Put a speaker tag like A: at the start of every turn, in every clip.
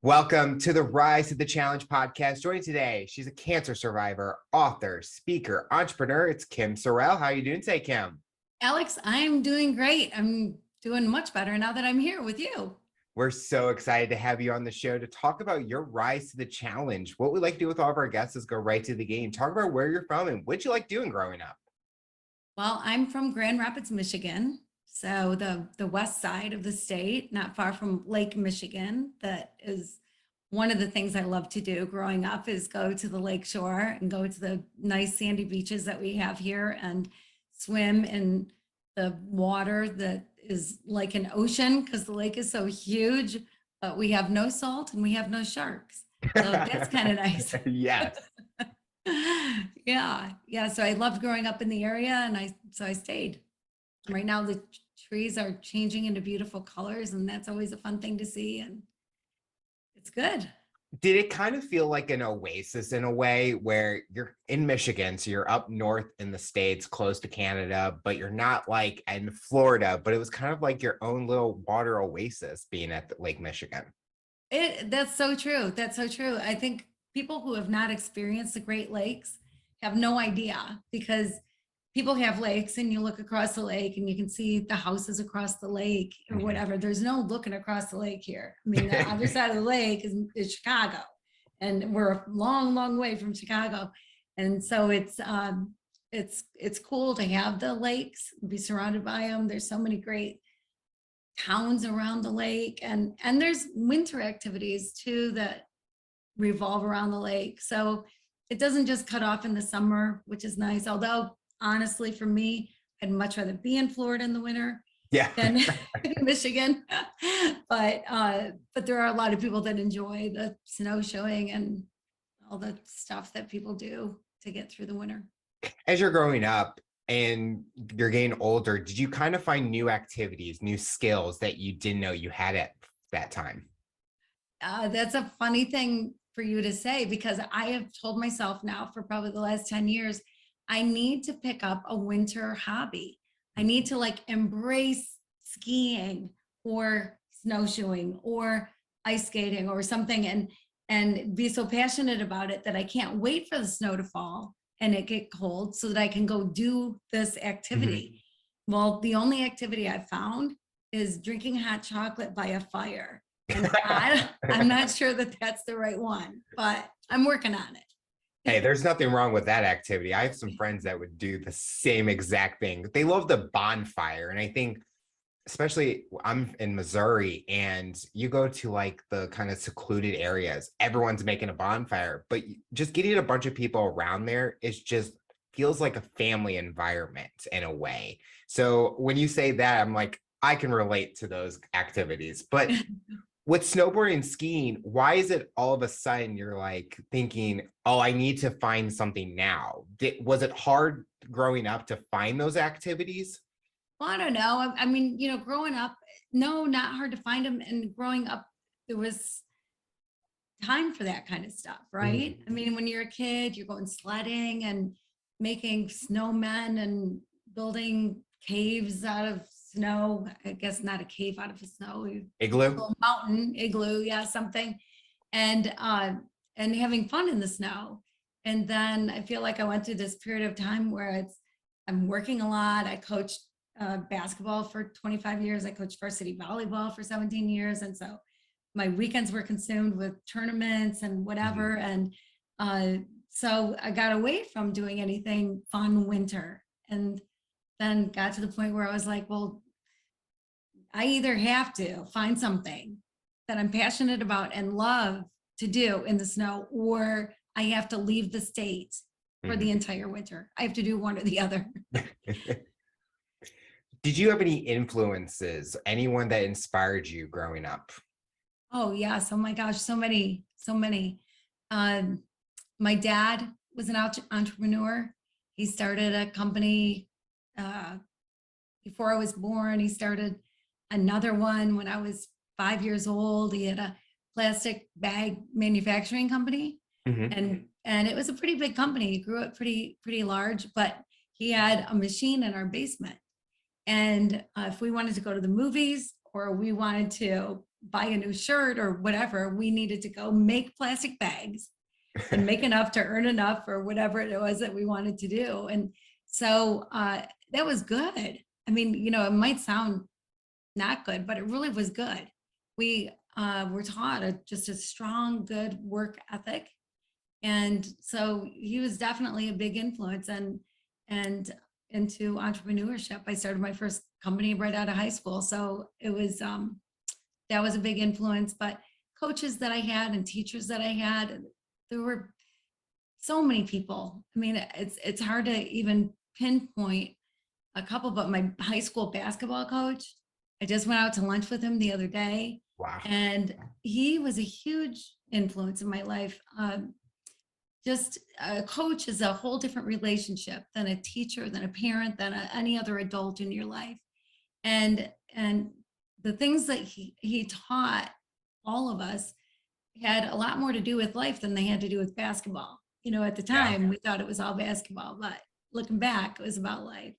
A: Welcome to the Rise to the Challenge podcast. Joining today, she's a cancer survivor, author, speaker, entrepreneur. It's Kim Sorrelle. How are you doing today, Kim?
B: Alex, I'm doing great. I'm doing much better now that I'm here with you.
A: We're so excited to have you on the show to talk about your rise to the challenge. What we like to do with all of our guests is go right to the game. Talk about where you're from and what you like doing growing up.
B: Well, I'm from Grand Rapids, Michigan. So the west side of the state, not far from Lake Michigan. That is one of the things I love to do growing up is go to the lake shore and go to the nice sandy beaches that we have here and swim in the water that is like an ocean because the lake is so huge, but we have no salt and we have no sharks. So that's kind of nice.
A: Yes.
B: Yeah. So I loved growing up in the area, and I stayed. Right now, the trees are changing into beautiful colors, and that's always a fun thing to see, and it's good.
A: Did it kind of feel like an oasis in a way where you're in Michigan, so you're up north in the States, close to Canada, but you're not like in Florida, but it was kind of like your own little water oasis being at Lake Michigan.
B: That's so true. That's so true. I think people who have not experienced the Great Lakes have no idea because people have lakes and you look across the lake and you can see the houses across the lake or
A: Mhm.
B: whatever. There's no looking across the lake here. I mean, the other side of the lake is Chicago, and we're a long, long way from Chicago. And so it's cool to have the lakes, be surrounded by them. There's so many great towns around the lake, and there's winter activities too that revolve around the lake. So it doesn't just cut off in the summer, which is nice. Although honestly, for me, I'd much rather be in Florida in the winter
A: Yeah.
B: than in Michigan. But there are a lot of people that enjoy the snowshoeing and all the stuff that people do to get through the winter.
A: As you're growing up and you're getting older, did you kind of find new activities, new skills that you didn't know you had at that time?
B: That's a funny thing for you to say because I have told myself now for probably the last 10 years, I need to pick up a winter hobby. I need to like embrace skiing or snowshoeing or ice skating or something and be so passionate about it that I can't wait for the snow to fall and it get cold so that I can go do this activity. Well, the only activity I've found is drinking hot chocolate by a fire. And I'm not sure that that's the right one, but I'm working on it.
A: Hey, there's nothing wrong with that activity. I have some friends that would do the same exact thing. They love the bonfire. And I think, especially I'm in Missouri and you go to like the kind of secluded areas, everyone's making a bonfire, but just getting a bunch of people around there is just feels like a family environment in a way. So when you say that, I'm like, I can relate to those activities. But with snowboarding and skiing, why is it all of a sudden you're like thinking, oh, I need to find something now? Was it hard growing up to find those activities?
B: Well, I don't know. I mean, growing up, no, not hard to find them. And growing up, there was time for that kind of stuff, right? I
A: Mhm.
B: mean, when you're a kid, you're going sledding and making snowmen and building caves out of snow. I guess not a cave out of the snow, a
A: Igloo?
B: little mountain igloo, yeah, something. And having fun in the snow. And then I feel like I went through this period of time where I'm working a lot. I coached basketball for 25 years. I coached varsity volleyball for 17 years. And so my weekends were consumed with tournaments and whatever.
A: Mhm.
B: And so I got away from doing anything fun winter. And then got to the point where I was like, well, I either have to find something that I'm passionate about and love to do in the snow, or I have to leave the state for the
A: Mhm.
B: entire winter. I have to do one or the other.
A: Did you have any influences, anyone that inspired you growing up?
B: Oh yes. Oh my gosh. So many, so many. Um, my dad was an entrepreneur. He started a company uh, before I was born. He started another one when I was 5 years old. He had a plastic bag manufacturing company,
A: Mhm.
B: and it was a pretty big company. He grew it pretty large, but he had a machine in our basement. And if we wanted to go to the movies or we wanted to buy a new shirt or whatever, we needed to go make plastic bags and make enough to earn enough or whatever it was that we wanted to do. And so that was good. I mean, it might sound not good, but it really was good. We were taught just a strong, good work ethic. And so he was definitely a big influence and into entrepreneurship. I started my first company right out of high school. So it was that was a big influence. But coaches that I had and teachers that I had, there were so many people. I mean, it's hard to even pinpoint a couple, but my high school basketball coach, I just went out to lunch with him the other day,
A: Wow.
B: and he was a huge influence in my life. Just a coach is a whole different relationship than a teacher, than a parent, than any other adult in your life. And the things that he taught all of us had a lot more to do with life than they had to do with basketball. At the
A: Yeah.
B: time we thought it was all basketball, but looking back, it was about life.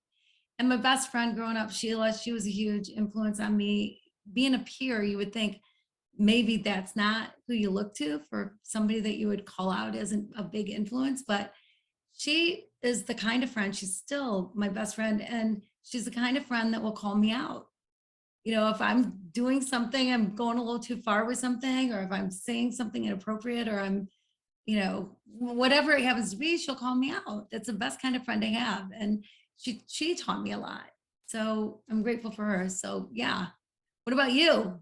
B: And my best friend growing up, Sheila, she was a huge influence on me. Being a peer, you would think maybe that's not who you look to for somebody that you would call out as a big influence, but she is the kind of friend, she's still my best friend, and she's the kind of friend that will call me out. If I'm doing something, I'm going a little too far with something, or if I'm saying something inappropriate, or I'm, whatever it happens to be, she'll call me out. That's the best kind of friend to have. And she taught me a lot. So I'm grateful for her. So yeah. What about you?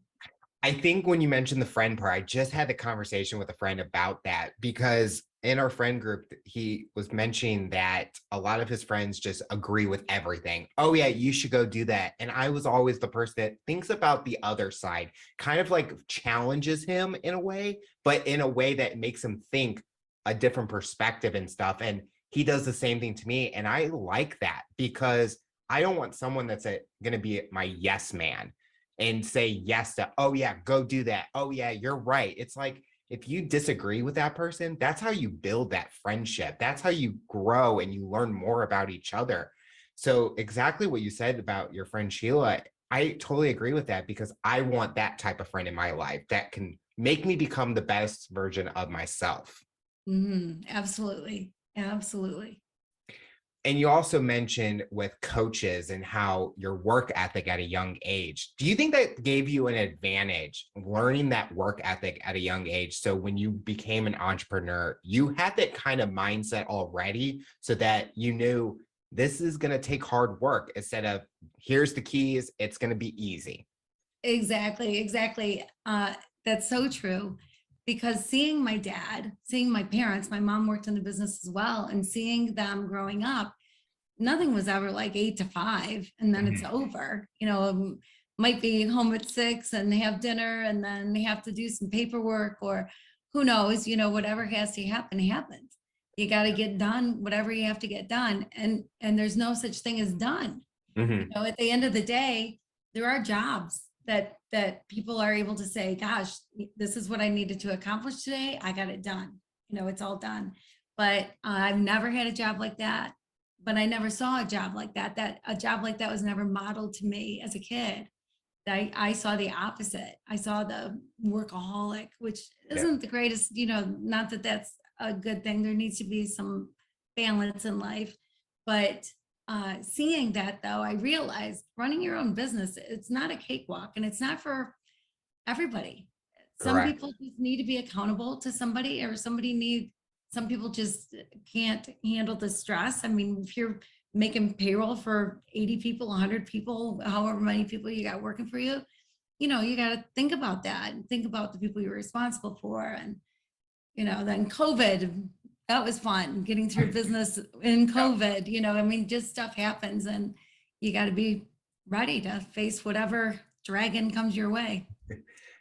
A: I think when you mentioned the friend part, I just had the conversation with a friend about that because in our friend group, he was mentioning that a lot of his friends just agree with everything. Oh, yeah, you should go do that. And I was always the person that thinks about the other side, kind of like challenges him in a way, but in a way that makes him think a different perspective and stuff. And he does the same thing to me. And I like that because I don't want someone that's going to be my yes man and say yes to, oh yeah, go do that. Oh yeah, you're right. It's like, if you disagree with that person, that's how you build that friendship. That's how you grow and you learn more about each other. So exactly what you said about your friend Sheila, I totally agree with that because I want that type of friend in my life that can make me become the best version of myself.
B: Absolutely. Absolutely.
A: And you also mentioned with coaches and how your work ethic at a young age. Do you think that gave you an advantage learning that work ethic at a young age? So when you became an entrepreneur, you had that kind of mindset already so that you knew this is going to take hard work instead of here's the keys, it's going to be easy.
B: Exactly. Exactly. That's so true. Because seeing my dad, seeing my parents, my mom worked in the business as well, and seeing them growing up, nothing was ever like 8 to 5 and then it's
A: Mhm.
B: over. Might be home at 6 and they have dinner and then they have to do some paperwork, or who knows, whatever has to happen happens. You got to get done whatever you have to get done, and there's no such thing as done.
A: Mhm.
B: At the end of the day, there are jobs that people are able to say, gosh, this is what I needed to accomplish today, I got it done. It's all done. But I've never had a job like that. But I never saw a job like that a job like that was never modeled to me as a kid. I saw the opposite. I saw the workaholic, which
A: Yeah.
B: isn't the greatest, not that that's a good thing. There needs to be some balance in life. But seeing that, though, I realized running your own business, it's not a cakewalk, and it's not for everybody. Some
A: Correct.
B: people just need to be accountable to somebody, or some people just can't handle the stress. I mean, if you're making payroll for 80 people, 100 people, however many people you got working for you, you got to think about that and think about the people you're responsible for. And, then COVID, that was fun getting through business in
A: Yeah.
B: COVID. I mean, just stuff happens, and you got to be ready to face whatever dragon comes your way.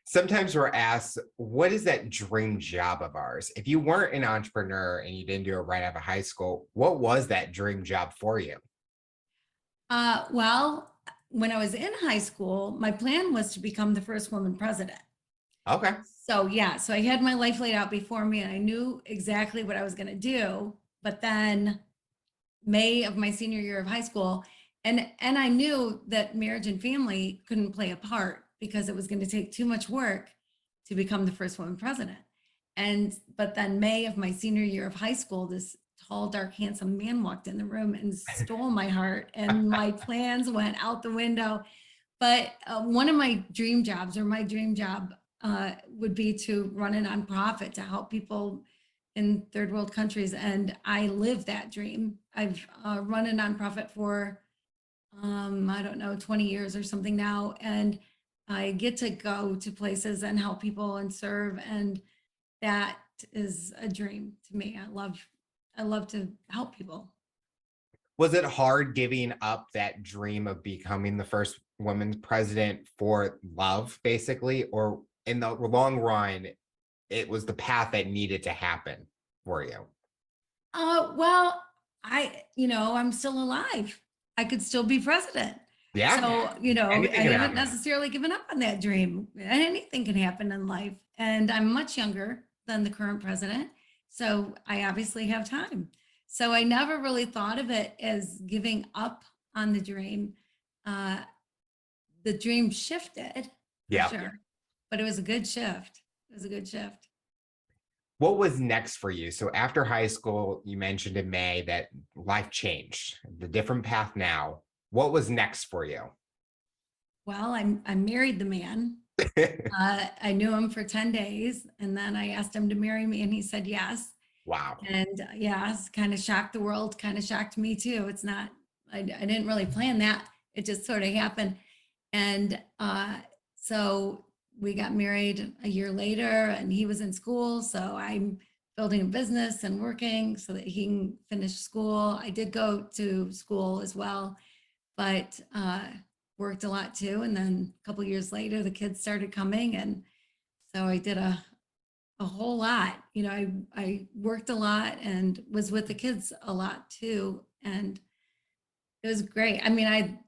A: Sometimes we're asked, what is that dream job of ours? If you weren't an entrepreneur and you didn't do it right out of high school, what was that dream job for you?
B: Well, when I was in high school, my plan was to become the first woman president.
A: Okay.
B: So yeah, so I had my life laid out before me and I knew exactly what I was going to do. But then May of my senior year of high school, and I knew that marriage and family couldn't play a part because it was going to take too much work to become the first woman president. But then May of my senior year of high school, this tall, dark, handsome man walked in the room and stole my heart, and my plans went out the window. But one of my dream jobs, or my dream job, would be to run a nonprofit to help people in third world countries. And I live that dream. I've run a nonprofit for, I don't know, 20 years or something now. And I get to go to places and help people and serve. And that is a dream to me. I love to help people.
A: Was it hard giving up that dream of becoming the first woman president for love, basically? Or in the long run, it was the path that needed to happen for you?
B: Well, I'm still alive. I could still be president.
A: Yeah.
B: So,
A: Anything
B: I
A: can
B: haven't
A: happen.
B: necessarily given up on that dream. Anything can happen in life. And I'm much younger than the current president. So I obviously have time. So I never really thought of it as giving up on the dream. Uh, the dream shifted for
A: Yeah.
B: sure, but it was a good shift. It was a good shift.
A: What was next for you? So after high school, you mentioned in May that life changed, the different path now. What was next for you?
B: Well, I married the man. I knew him for 10 days, and then I asked him to marry me, and he said yes.
A: Wow.
B: And yes, kind of shocked the world, kind of shocked me too. It's not, I didn't really plan that. It just sort of happened. And so we got married a year later, and he was in school. So I'm building a business and working so that he can finish school. I did go to school as well, but worked a lot too. And then a couple years later, the kids started coming. And so I did a whole lot. I worked a lot and was with the kids a lot too. And it was great. I mean, I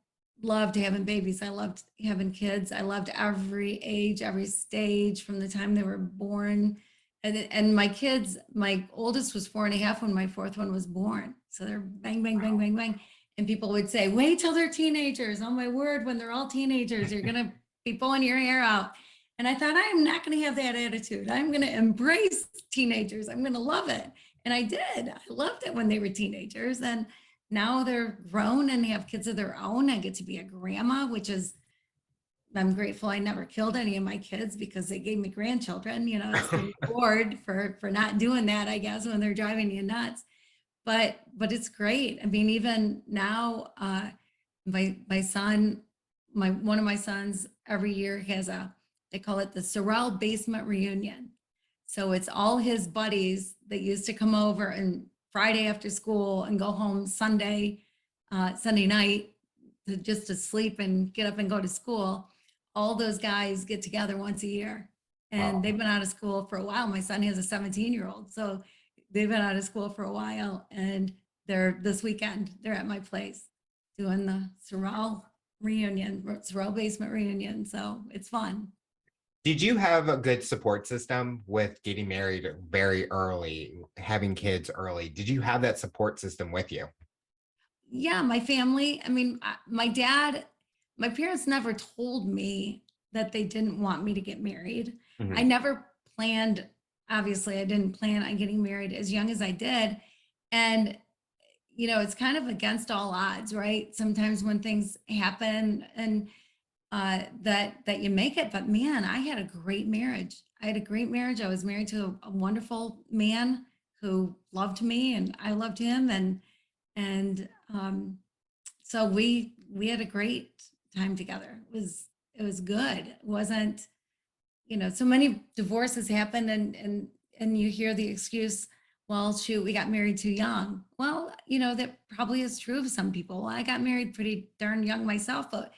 B: loved having babies. I loved having kids. I loved every age, every stage from the time they were born. And my kids, my oldest was 4.5 when my fourth one was born. So they're bang, bang, bang, bang, bang. And people would say, wait till they're teenagers. Oh my word, when they're all teenagers, you're going to be pulling your hair out. And I thought, I am not going to have that attitude. I'm going to embrace teenagers. I'm going to love it. And I did. I loved it when they were teenagers. And now they're grown and have kids of their own. I get to be a grandma, which is, I'm grateful I never killed any of my kids because they gave me grandchildren. It's the reward for not doing that, I guess, when they're driving you nuts. But it's great. I mean, even now, my son, one of my sons every year has they call it the Sorrelle basement reunion. So it's all his buddies that used to come over and Friday after school and go home Sunday night just to sleep and get up and go to school. All those guys get together once a year, and
A: Wow.
B: they've been out of school for a while. My son has a 17-year-old, so they've been out of school for a while, and this weekend they're at my place doing the Sorrelle basement reunion. So it's fun.
A: Did you have a good support system with getting married very early, having kids early? Did you have that support system with you?
B: Yeah, my family. I mean, my parents never told me that they didn't want me to get married. I
A: Mhm.
B: never planned, obviously, I didn't plan on getting married as young as I did. And, it's kind of against all odds, right? Sometimes when things happen and that you make it. But man, I had a great marriage. I had a great marriage. I was married to a wonderful man who loved me and I loved him. And so we had a great time together. It was good. It wasn't, so many divorces happen and you hear the excuse, well, shoot, we got married too young. Well, that probably is true of some people. I got married pretty darn young myself, but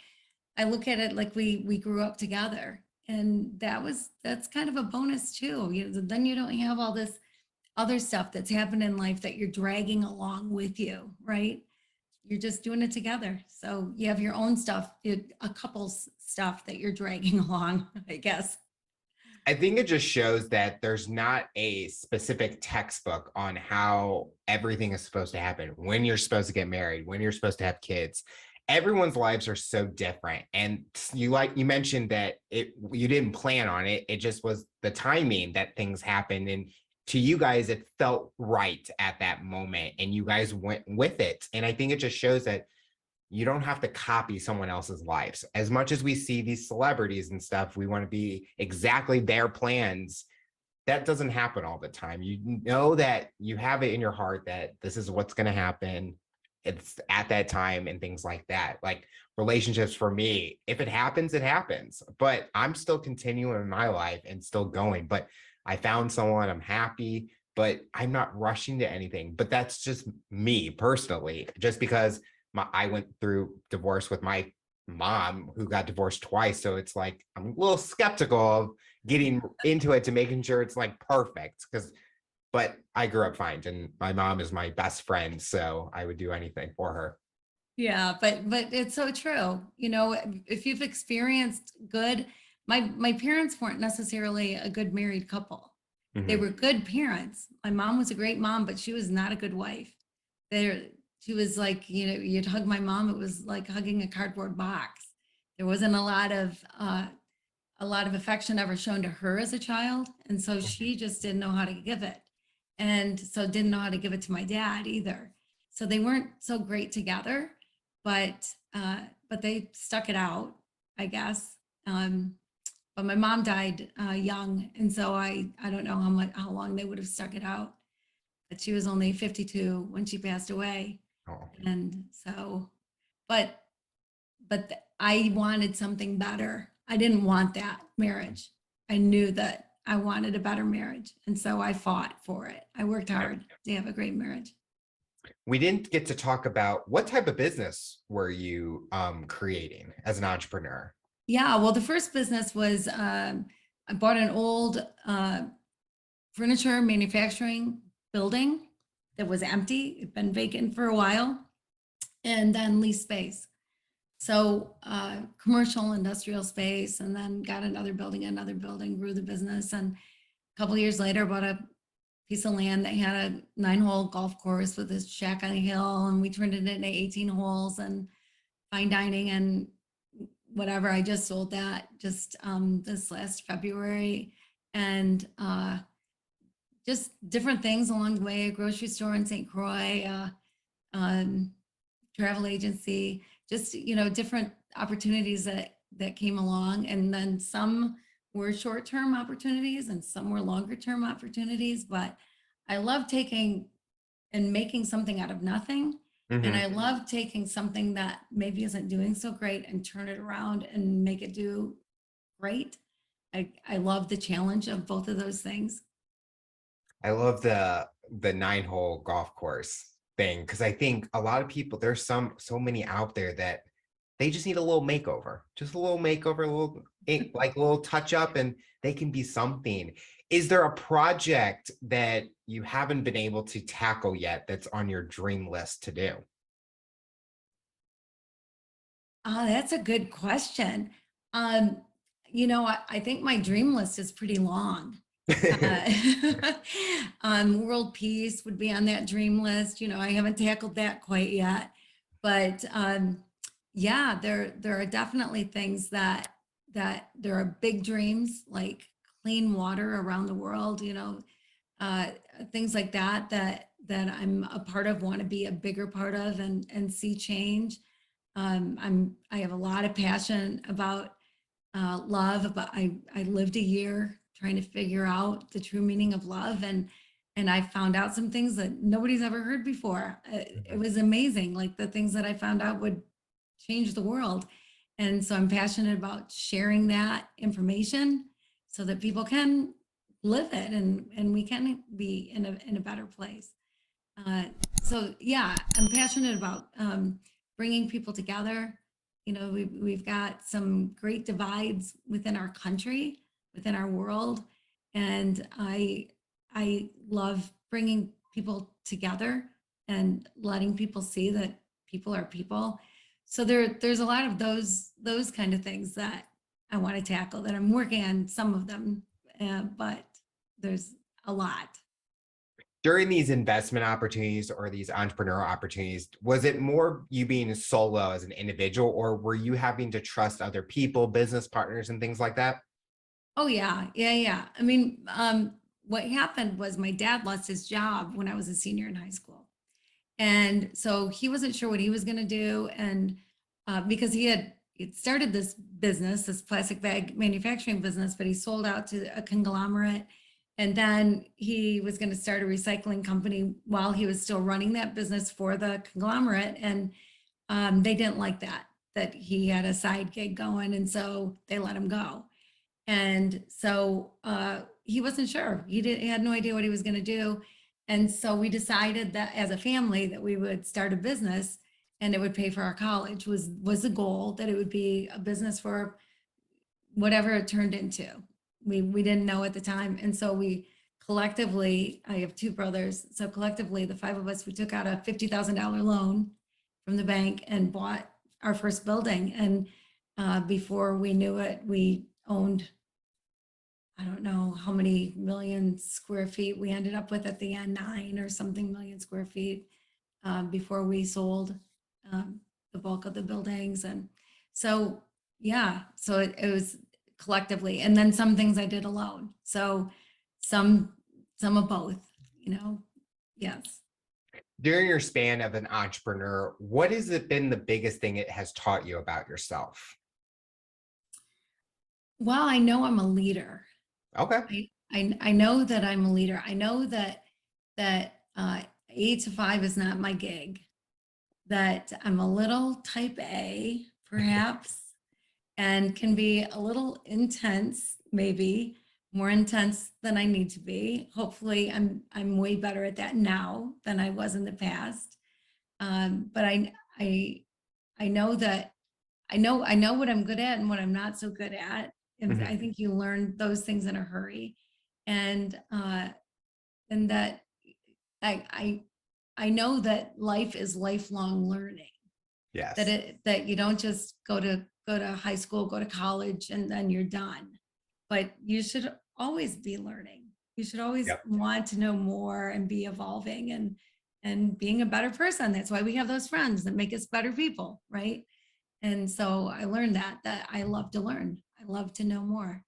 B: I look at it like we grew up together, and that's kind of a bonus too. Then you don't have all this other stuff that's happened in life that you're dragging along with you, right? You're just doing it together. So you have your own stuff, a couple's stuff that you're dragging along, I guess.
A: I think it just shows that there's not a specific textbook on how everything is supposed to happen, when you're supposed to get married, when you're supposed to have kids. everyone's lives are so different. And you mentioned that you didn't plan on it. It just was the timing that things happened. And to you guys, it felt right at that moment. And you guys went with it. And I think it just shows that you don't have to copy someone else's lives. As much as we see these celebrities and stuff, we want to be exactly their plans. That doesn't happen all the time. You know that you have it in your heart that this is what's going to happen. It's at that time and things like that. Like relationships for me, if it happens, it happens. But I'm still continuing my life and still going. But I found someone, I'm happy, but I'm not rushing to anything. But that's just me personally, just because I went through divorce with my mom who got divorced twice. So it's like I'm a little skeptical of getting into it to making sure it's like perfect. But I grew up fine and my mom is my best friend. So I would do anything for her.
B: Yeah, but it's so true. If you've experienced good, my parents weren't necessarily a good married couple. They
A: Mhm.
B: were good parents. My mom was a great mom, but she was not a good wife. There, she was like, you'd hug my mom, it was like hugging a cardboard box. There wasn't a lot of affection ever shown to her as a child, and so
A: Mhm.
B: she just didn't know how to give it, and so didn't know how to give it to my dad either. So they weren't so great together, but but they stuck it out, I guess. But my mom died young, and so I don't know how long they would have stuck it out. But she was only 52 when she passed away,
A: Oh.
B: and so, but I wanted something better. I didn't want that marriage. I knew that I wanted a better marriage, and so I fought for it. I worked hard to have a great marriage.
A: We didn't get to talk about what type of business were you creating as an entrepreneur?
B: Yeah, well, the first business was I bought an old furniture manufacturing building that was empty. It'd been vacant for a while, and then leased space. So commercial industrial space, and then got another building, grew the business. And a couple of years later, bought a piece of land that had a 9-hole golf course with this shack on a hill. And we turned it into 18 holes and fine dining and whatever. I just sold that just this last February. And just different things along the way, a grocery store in St. Croix, um, travel agency, just different opportunities that came along, and then some were short-term opportunities and some were longer-term opportunities. But I love taking and making something out of nothing, and
A: Mhm.
B: I love taking something that maybe isn't doing so great and turn it around and make it do great. I love the challenge of both of those things.
A: I love the 9-hole golf course thing because I think a lot of people, there's so many out there that they just need a little makeover, just a little makeover, a little like a little touch up, and they can be something. Is there a project that you haven't been able to tackle yet that's on your dream list to do?
B: That's a good question. Um, I think my dream list is pretty long. Uh, world peace would be on that dream list. I haven't tackled that quite yet, but yeah, there are definitely things that there are big dreams like clean water around the world. Uh, Things like that I'm a part of, want to be a bigger part of, and see change. I have a lot of passion about love, but I lived a year trying to figure out the true meaning of love, and I found out some things that nobody's ever heard before. It
A: Mhm.
B: was amazing, like the things that I found out would change the world. And so I'm passionate about sharing that information so that people can live it, and we can be in a better place. Uh, so yeah, I'm passionate about bringing people together. We've got some great divides within our country, within our world, and I love bringing people together and letting people see that people are people. So there's a lot of those kind of things that I want to tackle, that I'm working on some of them, but there's a lot.
A: During these investment opportunities or these entrepreneurial opportunities, was it more you being solo as an individual, or were you having to trust other people, business partners, and things like that?
B: Oh yeah, yeah, yeah. I mean, what happened was my dad lost his job when I was a senior in high school. And so he wasn't sure what he was going to do. And because he'd started this business, this plastic bag manufacturing business, but he sold out to a conglomerate. And then he was going to start a recycling company while he was still running that business for the conglomerate. And they didn't like that he had a side gig going. And so they let him go. And so he wasn't sure. He had no idea what he was going to do. And so we decided that as a family that we would start a business and it would pay for our college was the goal, that it would be a business for whatever it turned into. We didn't know at the time. And so we collectively, I have two brothers. So collectively, the five of us, we took out a $50,000 loan from the bank and bought our first building. And before we knew it, we owned, I don't know how many million square feet we ended up with at the end, 9 or something million square feet before we sold the bulk of the buildings. And so, yeah, so it was collectively. And then some things I did alone. So some, some of both, you know, yes.
A: During your span of an entrepreneur, what has it been the biggest thing it has taught you about yourself?
B: Well, I know I'm a leader.
A: Okay.
B: I know that I'm a leader. I know that 8 to 5 is not my gig, that I'm a little type A, perhaps, and can be a little intense, maybe more intense than I need to be. Hopefully, I'm way better at that now than I was in the past. But I know that I know what I'm good at and what I'm not so good at. And I
A: Mhm.
B: think you learn those things in a hurry. And that I I I know that life is lifelong learning.
A: Yes.
B: That you don't just go to high school, go to college, and then you're done. But you should always be learning. You should always
A: Yep.
B: want to know more and be evolving and being a better person. That's why we have those friends that make us better people, right? And so I learned that I love to learn. I love to know more.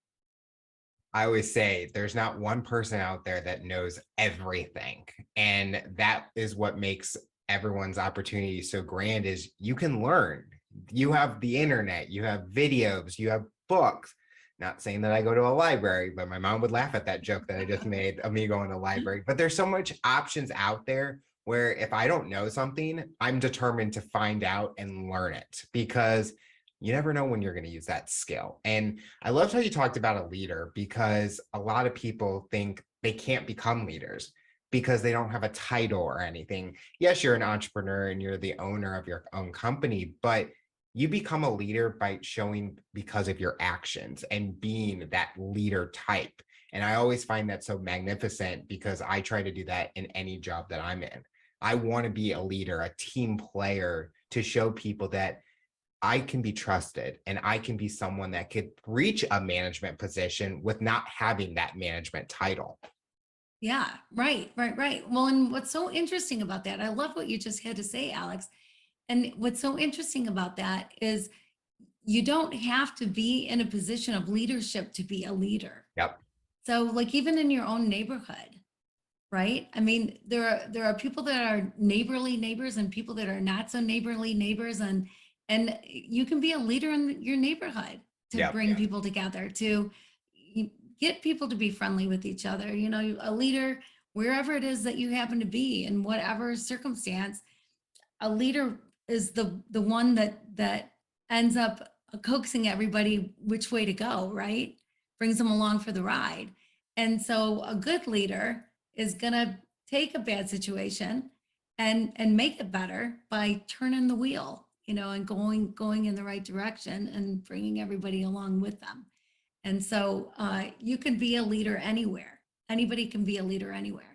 A: I always say there's not one person out there that knows everything. And that is what makes everyone's opportunity so grand is you can learn. You have the internet, you have videos, you have books. Not saying that I go to a library, but my mom would laugh at that joke that I just made of me going to a library. But there's so much options out there where if I don't know something, I'm determined to find out and learn it because you never know when you're going to use that skill. And I loved how you talked about a leader because a lot of people think they can't become leaders because they don't have a title or anything. Yes, you're an entrepreneur and you're the owner of your own company, but you become a leader by showing because of your actions and being that leader type. And I always find that so magnificent because I try to do that in any job that I'm in. I want to be a leader, a team player to show people that I can be trusted and I can be someone that could reach a management position with not having that management title.
B: Yeah, right, right, right. Well, and what's so interesting about that, I love what you just had to say, Alex. And what's so interesting about that is you don't have to be in a position of leadership to be a leader.
A: Yep.
B: So, like even in your own neighborhood, right? I mean, there are people that are neighborly neighbors and people that are not so neighborly neighbors, and you can be a leader in your neighborhood to
A: Yep.
B: bring people together, to get people to be friendly with each other. You know, a leader wherever it is that you happen to be in whatever circumstance, a leader is the one that ends up coaxing everybody which way to go, right? Brings them along for the ride. And so a good leader is going to take a bad situation and make it better by turning the wheel, you know, and going in the right direction and bringing everybody along with them. And so you can be a leader anywhere. Anybody can be a leader anywhere.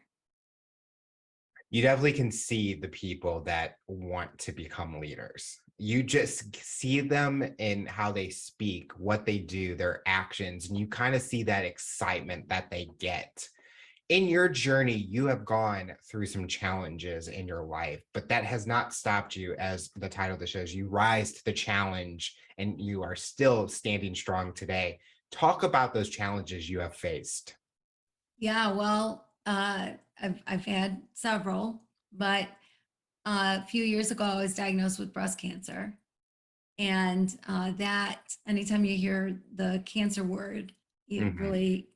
A: You definitely can see the people that want to become leaders. You just see them in how they speak, what they do, their actions, and you kind of see that excitement that they get. In your journey, you have gone through some challenges in your life, but that has not stopped you, as the title of the shows, you rise to the challenge and you are still standing strong today. Talk about those challenges you have faced.
B: Yeah, well, I've had several, but a few years ago, I was diagnosed with breast cancer. And that, anytime you hear the cancer word, it
A: Mhm.
B: really,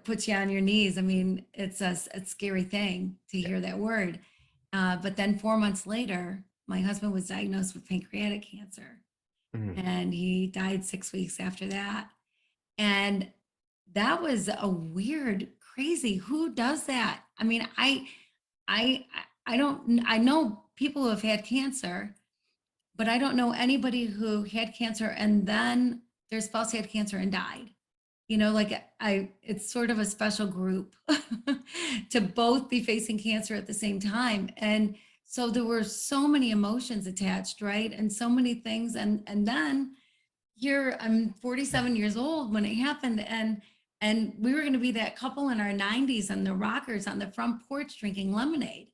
B: puts you on your knees. I mean, it's a scary thing to
A: Yeah.
B: hear that word. But then 4 months later, my husband was diagnosed with pancreatic cancer,
A: Mhm.
B: and he died 6 weeks after that. And that was a weird, crazy. Who does that? I mean, I, I don't. I know people who have had cancer, but I don't know anybody who had cancer and then their spouse had cancer and died. Like it's sort of a special group to both be facing cancer at the same time. And so there were so many emotions attached, right? And so many things. And then here I'm 47 years old when it happened. And we were going to be that couple in our 90s and the rockers on the front porch drinking lemonade.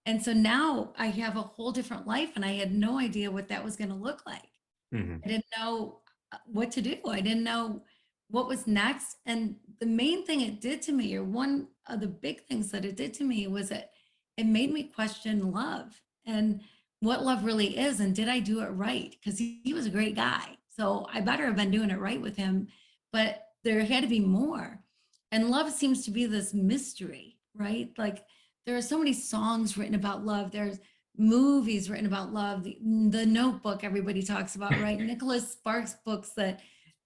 B: And so now I have a whole different life, and I had no idea what that was going to look like.
A: Mhm.
B: I didn't know what to do. I didn't know what was next. And the main thing it did to me, or one of the big things that it did to me, was it made me question love and what love really is. And did I do it right? Because he was a great guy. So I better have been doing it right with him. But there had to be more. And love seems to be this mystery, right? Like there are so many songs written about love. There's movies written about love, the Notebook everybody talks about, right? Nicholas Sparks books that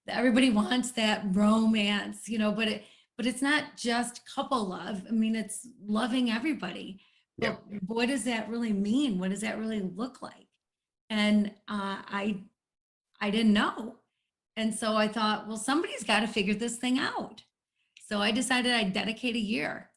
B: everybody wants that romance, but it's not just couple love. I mean, it's loving everybody.
A: Yeah.
B: But what does that really mean? What does that really look like? And I didn't know. And so I thought, well, somebody's got to figure this thing out. So I decided I'd dedicate a year.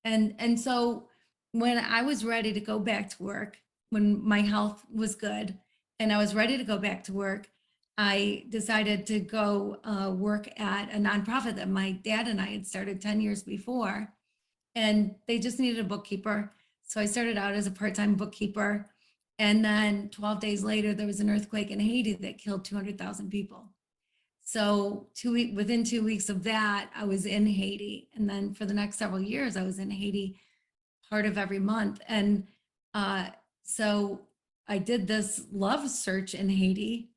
B: And so when I was ready to go back to work, when my health was good and I was ready to go back to work, I decided to go work at a nonprofit that my dad and I had started 10 years before. And they just needed a bookkeeper. So I started out as a part time bookkeeper. And then 12 days later, there was an earthquake in Haiti that killed 200,000 people. So within 2 weeks of that, I was in Haiti. And then for the next several years, I was in Haiti part of every month. And uh, so I did this love search in Haiti,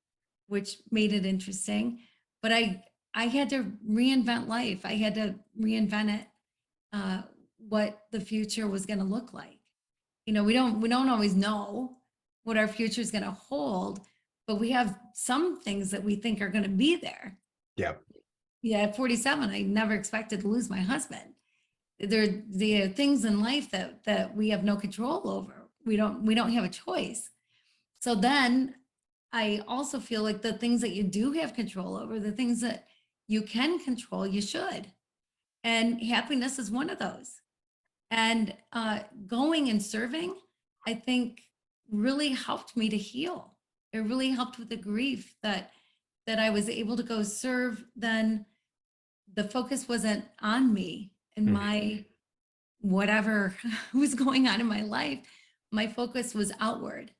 B: which made it interesting. But I had to reinvent life. I had to reinvent it, uh, what the future was going to look like. We don't always know what our future is going to hold, but we have some things that we think are going to be there.
A: Yeah.
B: Yeah, at 47, I never expected to lose my husband. There are things in life that we have no control over. We don't have a choice. So then I also feel like the things that you do have control over, the things that you can control, you should. And happiness is one of those. And going and serving, I think, really helped me to heal. It really helped with the grief that I was able to go serve. Then the focus wasn't on me and
A: Mhm.
B: my whatever was going on in my life. My focus was outward,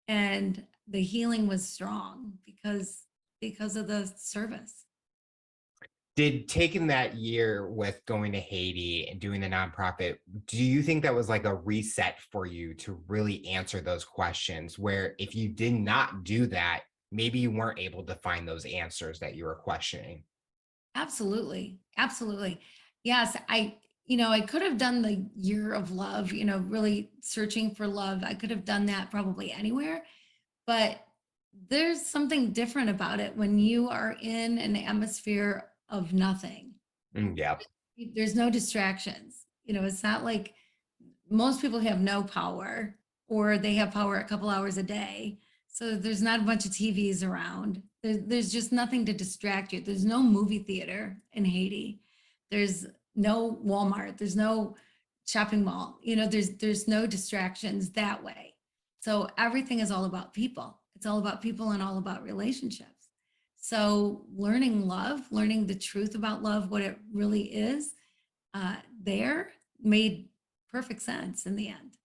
B: and the healing was strong because of the service.
A: Did taking that year with going to Haiti and doing the nonprofit, do you think that was like a reset for you to really answer those questions? Where if you did not do that, maybe you weren't able to find those answers that you were questioning?
B: Absolutely. Absolutely. Yes, I could have done the year of love, really searching for love. I could have done that probably anywhere, but there's something different about it when you are in an atmosphere of nothing.
A: Yeah.
B: There's no distractions. It's not like most people have no power, or they have power a couple hours a day. So there's not a bunch of TVs around. There's just nothing to distract you. There's no movie theater in Haiti. There's no Walmart. There's no shopping mall. There's no distractions that way. So everything is all about people. It's all about people and all about relationships. So learning love, learning the truth about love, what it really is, there made perfect sense in the end.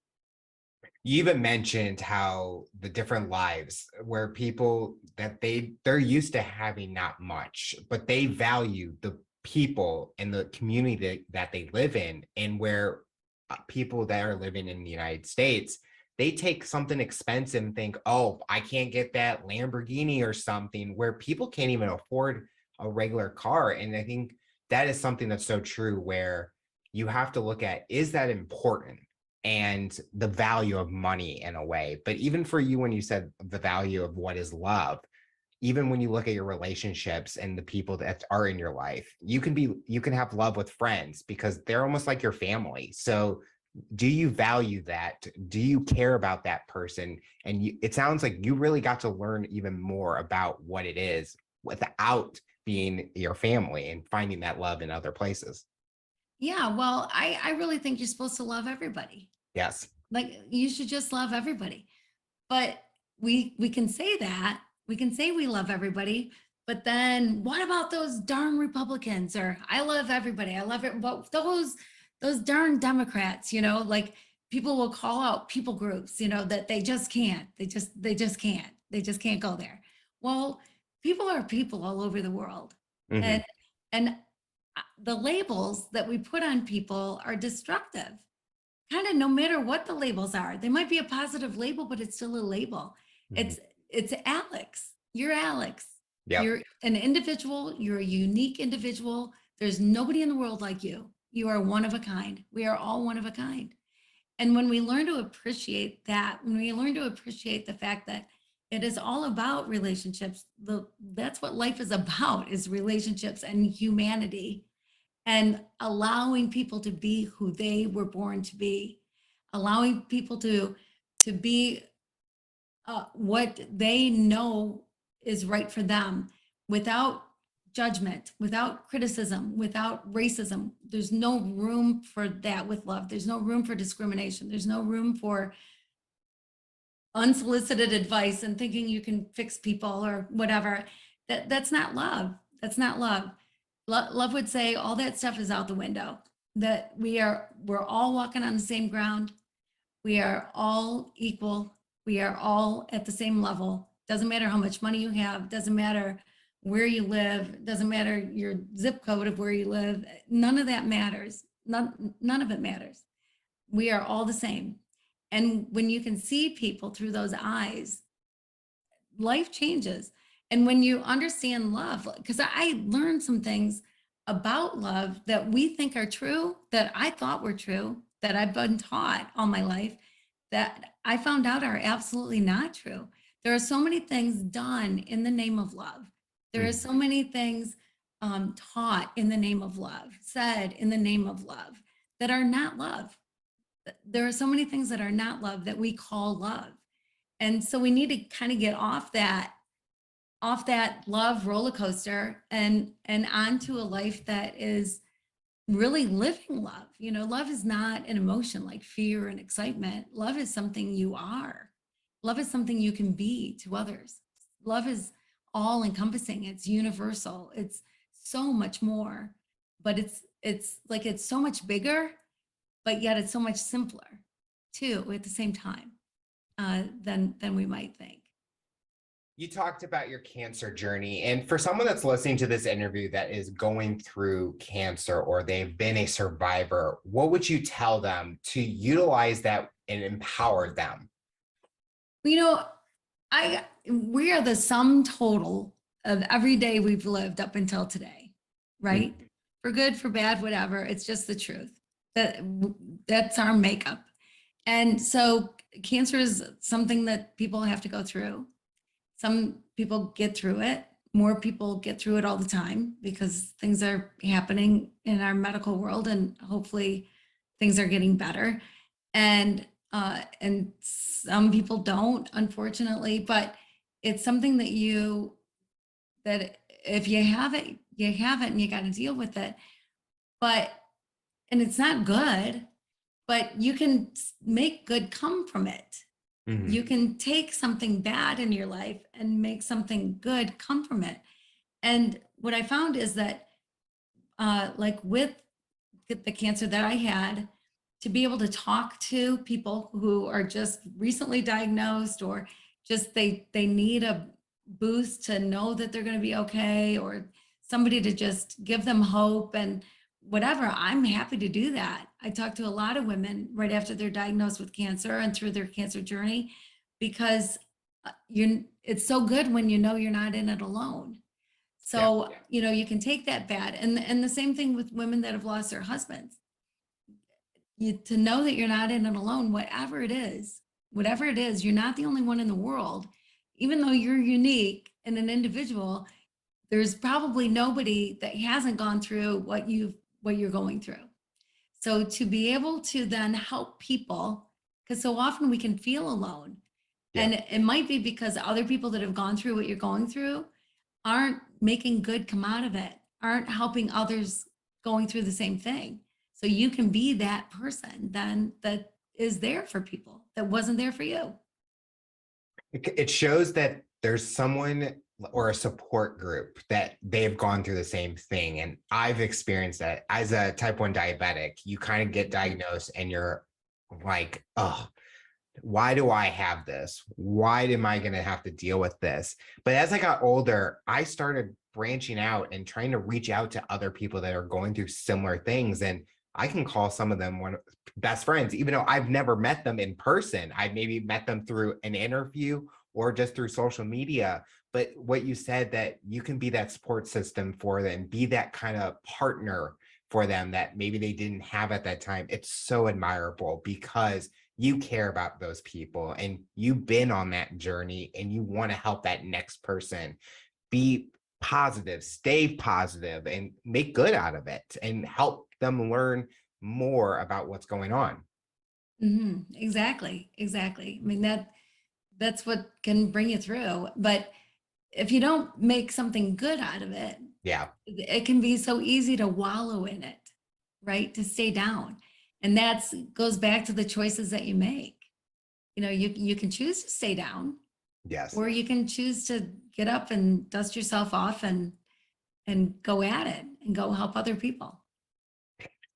A: You even mentioned how the different lives where people that they're used to having not much, but they value the people and the community that they live in, and where people that are living in the United States, they take something expensive and think, oh, I can't get that Lamborghini or something, where people can't even afford a regular car. And I think that is something that's so true, where you have to look at, is that important? And the value of money in a way. But even for you, when you said the value of what is love, even when you look at your relationships and the people that are in your life, you can have love with friends because they're almost like your family. So do you value that? Do you care about that person? And it sounds like you really got to learn even more about what it is without being your family and finding that love in other places.
B: Yeah, well, I really think you're supposed to love everybody.
A: Yes.
B: Like you should just love everybody. But we can say that. We can say we love everybody, but then what about those darn Republicans? Or I love everybody. I love it. But those darn Democrats, like people will call out people groups, that they just can't. They just can't. They just can't go there. Well, people are people all over the world.
A: Mm-hmm.
B: And the labels that we put on people are destructive, kind of no matter what the labels are. They might be a positive label, but it's still a label.
A: Mm-hmm.
B: It's Alex. You're Alex.
A: Yep.
B: You're an individual. You're a unique individual. There's nobody in the world like you. You are one of a kind. We are all one of a kind. And when we learn to appreciate that, when we learn to appreciate the fact that it is all about relationships, that's what life is about, is relationships and humanity, and allowing people to be who they were born to be, allowing people to be what they know is right for them, without judgment, without criticism, without racism. There's no room for that with love. There's no room for discrimination. There's no room for unsolicited advice and thinking you can fix people or whatever. That's not love. That's not love. Love would say all that stuff is out the window. That we're all walking on the same ground. We are all equal. We are all at the same level. Doesn't matter how much money you have. Doesn't matter where you live. Doesn't matter your zip code of where you live. None of that matters. None of it matters. We are all the same. And when you can see people through those eyes, life changes. And when you understand love, because I learned some things about love that we think are true, that I thought were true, that I've been taught all my life, that I found out are absolutely not true. There are so many things done in the name of love. There are
A: Mm-hmm.
B: so many things taught in the name of love, said in the name of love, that are not love. There are so many things that are not love that we call love. And so we need to kind of get off that love roller coaster and onto a life that is really living love. Love is not an emotion like fear and excitement. Love is something you are. Love is something you can be to others. Love is all encompassing. It's universal. It's so much more, but it's like it's so much bigger, but yet it's so much simpler too at the same time than we might think.
A: You talked about your cancer journey. And for someone that's listening to this interview that is going through cancer or they've been a survivor, what would you tell them to utilize that and empower them?
B: You know, we are the sum total of every day we've lived up until today, right?
A: Mhm.
B: For good, for bad, whatever. It's just the truth. That's our makeup. And so cancer is something that people have to go through. Some people get through it. More people get through it all the time because things are happening in our medical world, and hopefully things are getting better. And some people don't, unfortunately, but it's something that if you have it, you have it, and you got to deal with it. But and it's not good, but you can make good come from it. You
A: Mhm.
B: can take something bad in your life and make something good come from it. And what I found is that, like with the cancer that I had, to be able to talk to people who are just recently diagnosed, or just they need a boost to know that they're going to be okay, or somebody to just give them hope and whatever, I'm happy to do that. I talk to a lot of women right after they're diagnosed with cancer and through their cancer journey, because you it's so good when you know you're not in it alone.
A: Yeah.
B: So, you know, you can take that bad. And the same thing with women that have lost their husbands. You to know that you're not in it alone, whatever it is, you're not the only one in the world. Even though you're unique and an individual, there's probably nobody that hasn't gone through what you're going through. So to be able to then help people, because so often we can feel alone.
A: Yeah.
B: And it might be because other people that have gone through what you're going through aren't making good come out of it, aren't helping others going through the same thing. So you can be that person then that is there for people that wasn't there for you.
A: It shows that there's someone or a support group that they've gone through the same thing. And I've experienced that as a type 1 diabetic. You kind of get diagnosed and you're like, oh, why do I have this? Why am I going to have to deal with this? But as I got older, I started branching out and trying to reach out to other people that are going through similar things. And I can call some of them one best friends, even though I've never met them in person. I've maybe met them through an interview or just through social media. But what you said, that you can be that support system for them, be that kind of partner for them that maybe they didn't have at that time. It's so admirable, because you care about those people and you've been on that journey and you want to help that next person be positive, stay positive, and make good out of it and help them learn more about what's going on.
B: Exactly. Exactly. I mean, that's what can bring you through. But if you don't make something good out of it,
A: Yeah.
B: it can be so easy to wallow in it, right? To stay down. And that's goes back to the choices that you make. You know, you can choose to stay down,
A: Yes.
B: or you can choose to get up and dust yourself off and go at it and go help other people.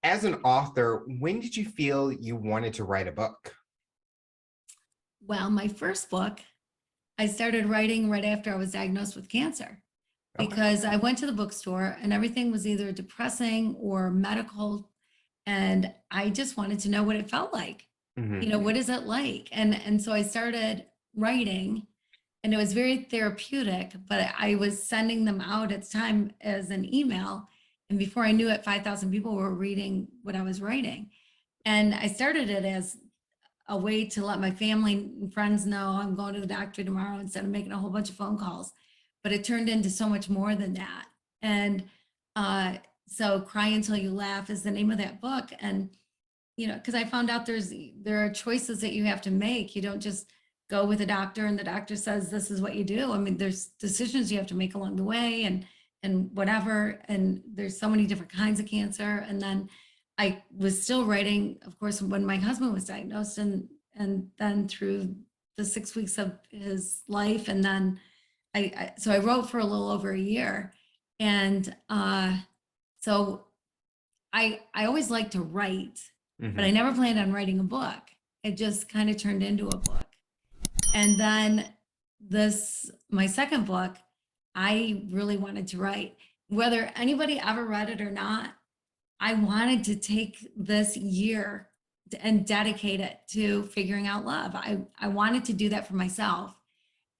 A: As an author, when did you feel you wanted to write a book?
B: Well, my first book, I started writing right after I was diagnosed with cancer,
A: Okay.
B: because I went to the bookstore and everything was either depressing or medical. And I just wanted to know what it felt like. You know, what is it like? And so I started writing, and it was very therapeutic, but I was sending them out at the time as an email. And before I knew it, 5,000 people were reading what I was writing. And I started it as a way to let my family and friends know I'm going to the doctor tomorrow, instead of making a whole bunch of phone calls. But it turned into so much more than that. And so Cry Until You Laugh is the name of that book. And, you know, because I found out there are choices that you have to make. You don't just go with a doctor and the doctor says this is what you do. I mean, there's decisions you have to make along the way, and whatever. And there's so many different kinds of cancer. And then I was still writing, of course, when my husband was diagnosed, and then through the 6 weeks of his life. And then so I wrote for a little over a year. And so I always liked to write, but I never planned on writing a book. It just kind of turned into a book. And then my second book, I really wanted to write. Whether anybody ever read it or not, I wanted to take this year and dedicate it to figuring out love. I wanted to do that for myself,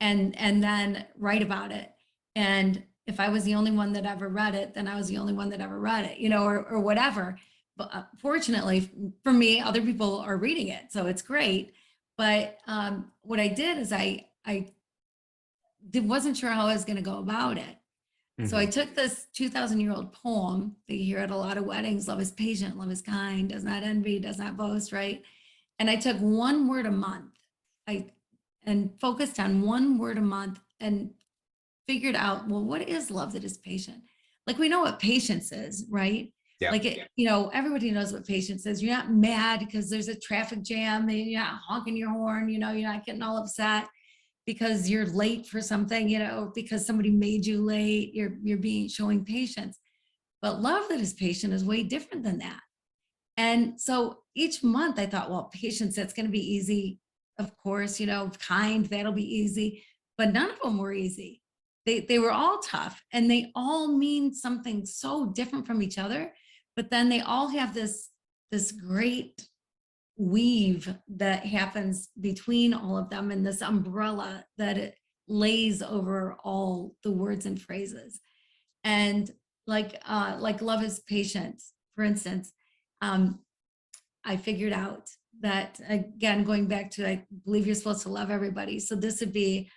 B: and then write about it. And if I was the only one that ever read it, then I was the only one that ever read it, you know, or whatever. But fortunately for me, other people are reading it, so it's great. But what I did is wasn't sure how I was going to go about it. So I took this 2,000-year-old poem that you hear at a lot of weddings: love is patient, love is kind, does not envy, does not boast, right? And I took one word a month. And focused on one word a month and figured out, well, what is love that is patient? Like, we know what patience is, right?
A: Yeah.
B: Like, you know, everybody knows what patience is. You're not mad because there's a traffic jam and you're not honking your horn, you know, you're not getting all upset because you're late for something, you know, because somebody made you late. You're showing patience. But love that is patient is way different than that. And so each month I thought, well, patience, that's going to be easy. Of course, kind, that'll be easy. But none of them were easy. They were all tough, and they all mean something so different from each other. But then they all have this great weave that happens between all of them, and this umbrella that it lays over all the words and phrases. And like love is patient, for instance. um, I figured out that, again, going back to, I believe you're supposed to love everybody. So this would be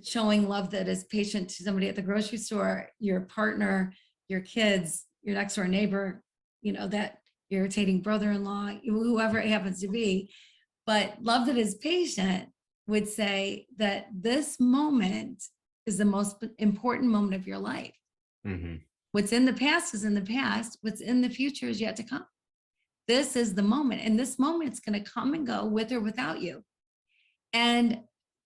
B: showing love that is patient to somebody at the grocery store, your partner, your kids, your next door neighbor, that irritating brother-in-law, whoever it happens to be. But love that is patient would say that this moment is the most important moment of your life.
A: Mm-hmm.
B: What's in the past is in the past. What's in the future is yet to come. This is the moment, and this moment is going to come and go with or without you. And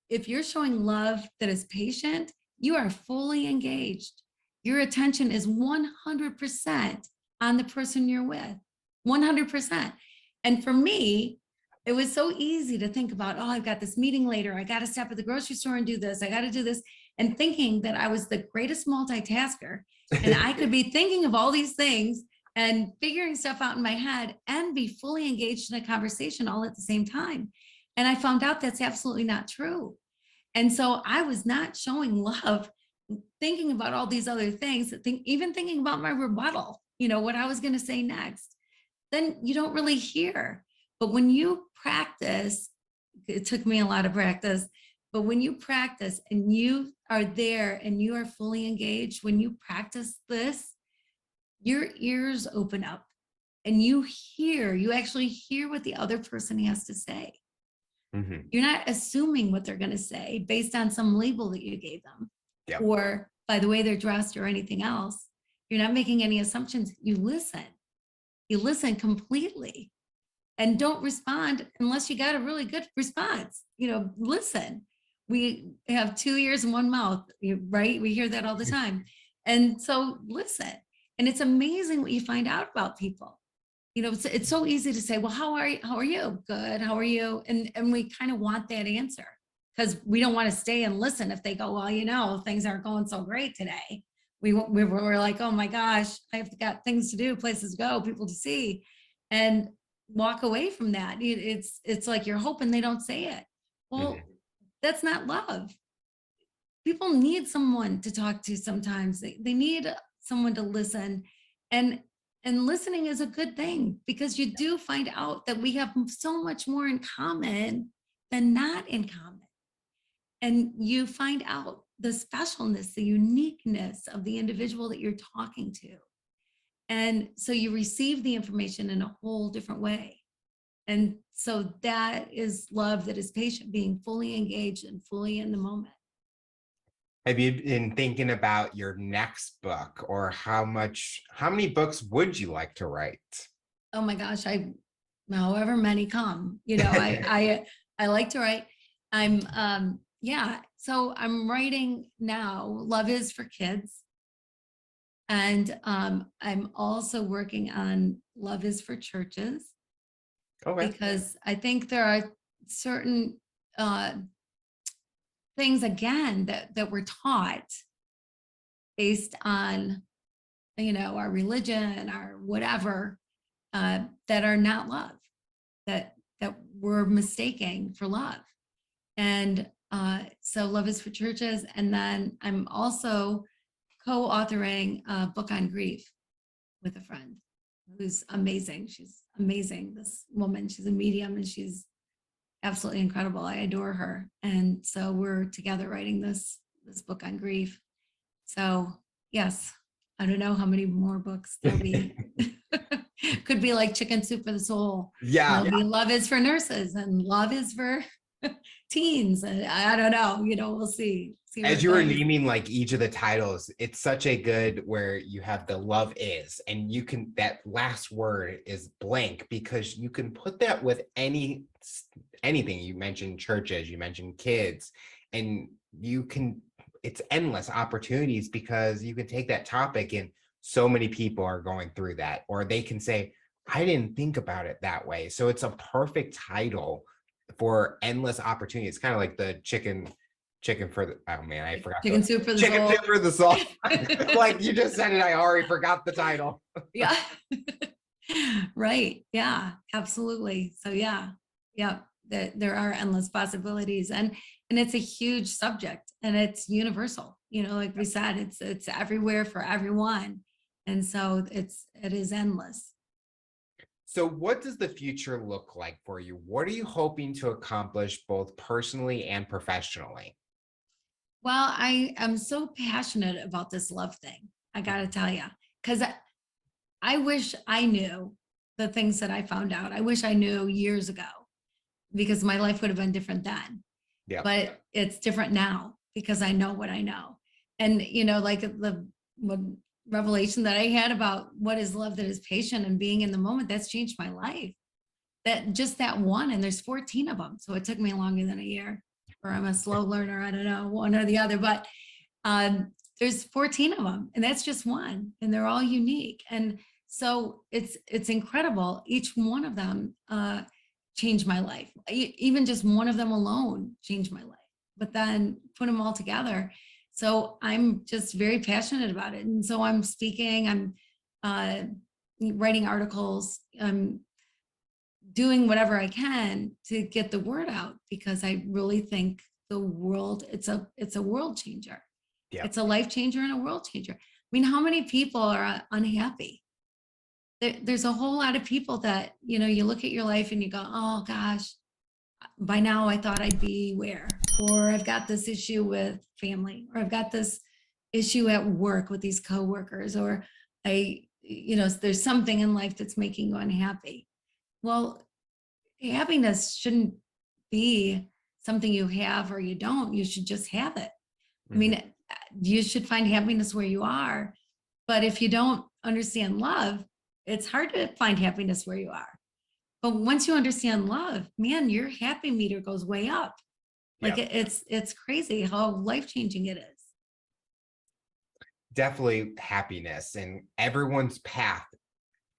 B: if you're showing love that is patient, you are fully engaged. Your attention is 100% on the person you're with, 100%. And for me, it was so easy to think about, oh, I've got this meeting later. I got to stop at the grocery store and do this. I got to do this. And thinking that I was the greatest multitasker and I could be thinking of all these things and figuring stuff out in my head and be fully engaged in a conversation all at the same time. And I found out that's absolutely not true. And so I was not showing love, thinking about all these other things, even thinking about my rebuttal, what I was going to say next. Then you don't really hear. But when you practice, it took me a lot of practice, but when you practice and you are there and you are fully engaged, when you practice this, your ears open up and you actually hear what the other person has to say.
A: Mm-hmm.
B: You're not assuming what they're going to say based on some label that you gave them,
A: Yep.
B: or by the way they're dressed or anything else. You're not making any assumptions. You listen completely, and don't respond unless you got a really good response. Listen. We have 2 ears and 1 mouth, right? We hear that all the time. And so listen. And it's amazing what you find out about people. It's so easy to say, well, how are you? How are you? Good. How are you? And we kind of want that answer because we don't want to stay and listen if they go, well, things aren't going so great today. We're like, oh my gosh, I've got things to do, places to go, people to see, and walk away from that. It's like you're hoping they don't say it. Well, that's not love. People need someone to talk to sometimes. They need someone to listen. And listening is a good thing because you do find out that we have so much more in common than not in common. And you find out the specialness, the uniqueness of the individual that you're talking to. And so you receive the information in a whole different way. And so that is love that is patient, being fully engaged and fully in the moment.
A: Have you been thinking about your next book, or how many books would you like to write?
B: Oh my gosh, however many come, I like to write. So I'm writing now, Love is for Kids. And I'm also working on Love is for Churches.
A: Okay.
B: Because I think there are certain things, again, that we're taught based on, our religion, our whatever, that are not love, that we're mistaking for love. And so Love is for Churches. And then I'm also co-authoring a book on grief with a friend who's amazing. She's amazing. This woman, she's a medium and she's absolutely incredible. I adore her. And so we're together writing this book on grief. So yes, I don't know how many more books there'll be. Could be like Chicken Soup for the Soul.
A: Yeah.
B: There'll be Love is for Nurses and Love is for teens. And I don't know, we'll see.
A: As you were naming like each of the titles, it's such a good where you have the love is, and you can, that last word is blank because you can put that with anything. You mentioned churches, you mentioned kids, and it's endless opportunities because you can take that topic and so many people are going through that, or they can say, I didn't think about it that way. So it's a perfect title for endless opportunity. It's kind of like the chicken for the, oh man, I forgot
B: Chicken soup for the
A: chicken
B: soul.
A: soup for the soul. Like you just said it, I already forgot the title.
B: Yeah. Right. Yeah, absolutely. So yeah, yeah, there are endless possibilities, and it's a huge subject, and it's universal. Like we said, it's everywhere for everyone. And so it is endless.
A: So what does the future look like for you? What are you hoping to accomplish both personally and professionally?
B: Well, I am so passionate about this love thing. I got to tell you, because I wish I knew the things that I found out. I wish I knew years ago, because my life would have been different then.
A: Yeah.
B: But it's different now because I know what I know. And, like the revelation that I had about what is love that is patient and being in the moment, that's changed my life. That just that one, and there's 14 of them. So it took me longer than a year, or I'm a slow learner. I don't know, one or the other, but um, there's 14 of them, and that's just one, and they're all unique. And so it's incredible. Each one of them changed my life. Even just one of them alone changed my life. But then put them all together. So I'm just very passionate about it. And so I'm speaking, I'm uh, writing articles, I'm doing whatever I can to get the word out, because I really think the world, it's a world changer.
A: Yeah.
B: It's a life changer and a world changer. I mean, how many people are unhappy? There's a whole lot of people that, you look at your life and you go, oh gosh, by now I thought I'd be where, or I've got this issue with family, or I've got this issue at work with these coworkers, or there's something in life that's making you unhappy. Well, happiness shouldn't be something you have or you don't. You should just have it. I mean, you should find happiness where you are. But if you don't understand love, it's hard to find happiness where you are. But once you understand love, man, your happy meter goes way up. Like
A: Yeah.
B: it's crazy how life-changing it is.
A: Definitely happiness, and everyone's path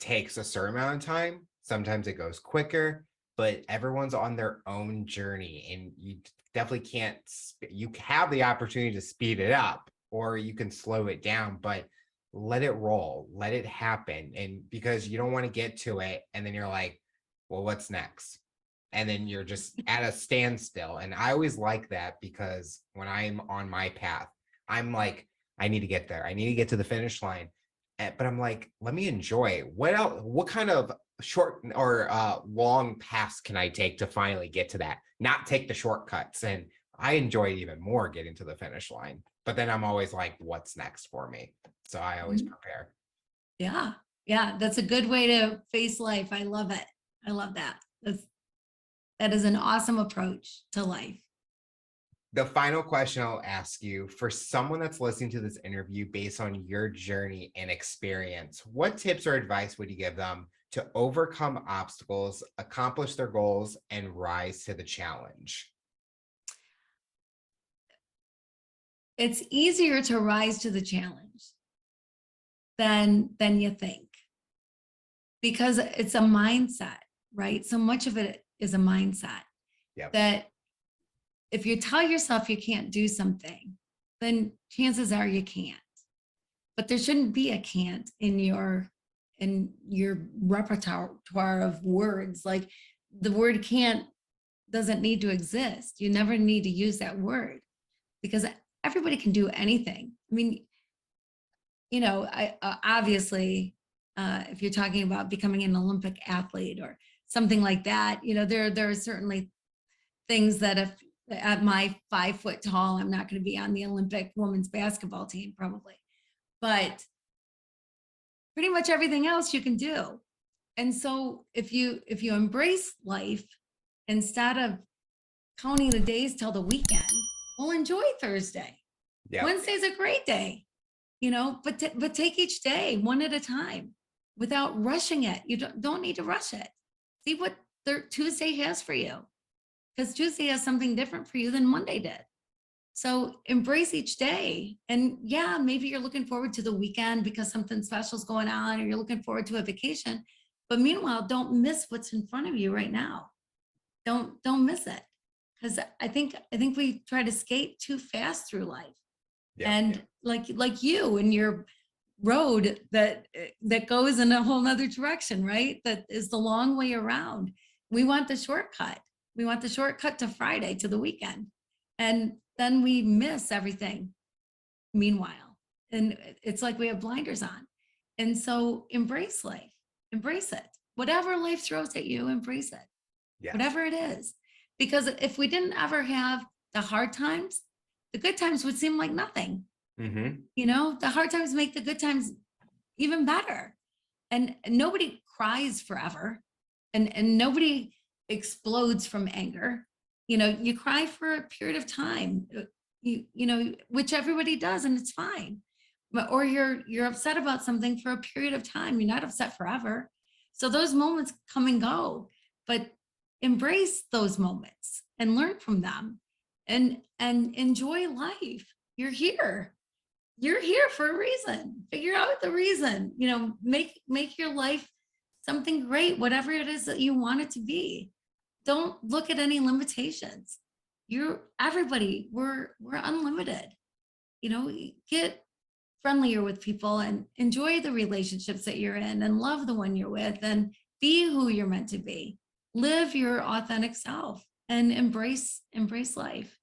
A: takes a certain amount of time. Sometimes it goes quicker, but everyone's on their own journey, and you definitely can't, you have the opportunity to speed it up or you can slow it down, but let it roll, let it happen. And because you don't want to get to it and then you're like, well, what's next? And then you're just at a standstill. And I always like that, because when I'm on my path, I'm like, I need to get there. I need to get to the finish line. But I'm like, let me enjoy. What else? What kind of short or long paths can I take to finally get to that? Not take the shortcuts. And I enjoy it even more getting to the finish line. But then I'm always like, what's next for me? So I always
B: Mhm.
A: prepare.
B: Yeah. Yeah. That's a good way to face life. I love it. I love that. That is an awesome approach to life.
A: The final question I'll ask you, for someone that's listening to this interview based on your journey and experience, what tips or advice would you give them to overcome obstacles, accomplish their goals, and rise to the challenge?
B: It's easier to rise to the challenge than you think, because it's a mindset, right? So much of it is a mindset.
A: Yep.
B: That if you tell yourself you can't do something, then chances are you can't. But there shouldn't be a can't in your repertoire of words. Like, the word can't doesn't need to exist. You never need to use that word, because everybody can do anything. I mean, I obviously, if you're talking about becoming an Olympic athlete or something like that, there are certainly things that, if at my 5 foot tall, I'm not going to be on the Olympic women's basketball team probably, but pretty much everything else you can do. And so if you embrace life instead of counting the days till the weekend, well, enjoy Thursday.
A: Yeah.
B: Wednesday's a great day, but take each day one at a time without rushing it. You don't need to rush it. See what Tuesday has for you, because Tuesday has something different for you than Monday did. So embrace each day. And yeah, maybe you're looking forward to the weekend because something special is going on, or you're looking forward to a vacation. But meanwhile, don't miss what's in front of you right now. Don't miss it. Because I think we try to skate too fast through life.
A: Yeah.
B: And like you and your road that goes in a whole nother direction, right? That is the long way around. We want the shortcut. We want the shortcut to Friday, to the weekend. And then we miss everything meanwhile. And it's like we have blinders on. And so embrace life, embrace it. Whatever life throws at you, embrace it,
A: Yeah.
B: whatever it is. Because if we didn't ever have the hard times, the good times would seem like nothing.
A: Mm-hmm.
B: You know, the hard times make the good times even better. And nobody cries forever. And nobody explodes from anger. You know, you cry for a period of time, you know, which everybody does, and it's fine. Or you're upset about something for a period of time. You're not upset forever. So those moments come and go, but embrace those moments and learn from them and enjoy life. You're here. You're here for a reason. Figure out the reason. You know, make your life something great, whatever it is that you want it to be. Don't look at any limitations. You're everybody, we're unlimited. You know, get friendlier with people and enjoy the relationships that you're in and love the one you're with and be who you're meant to be. Live your authentic self and embrace life.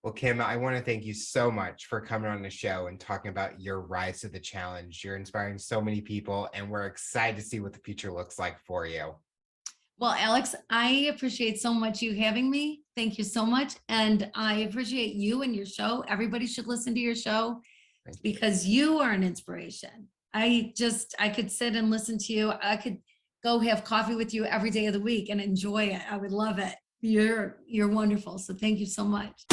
A: Well, Kim, I want to thank you so much for coming on the show and talking about your rise to the challenge. You're inspiring so many people, and we're excited to see what the future looks like for you.
B: Well, Alex, I appreciate so much you having me. Thank you so much. And I appreciate you and your show. Everybody should listen to your show because you are an inspiration. I could sit and listen to you. I could go have coffee with you every day of the week and enjoy it. I would love it. You're wonderful. So thank you so much.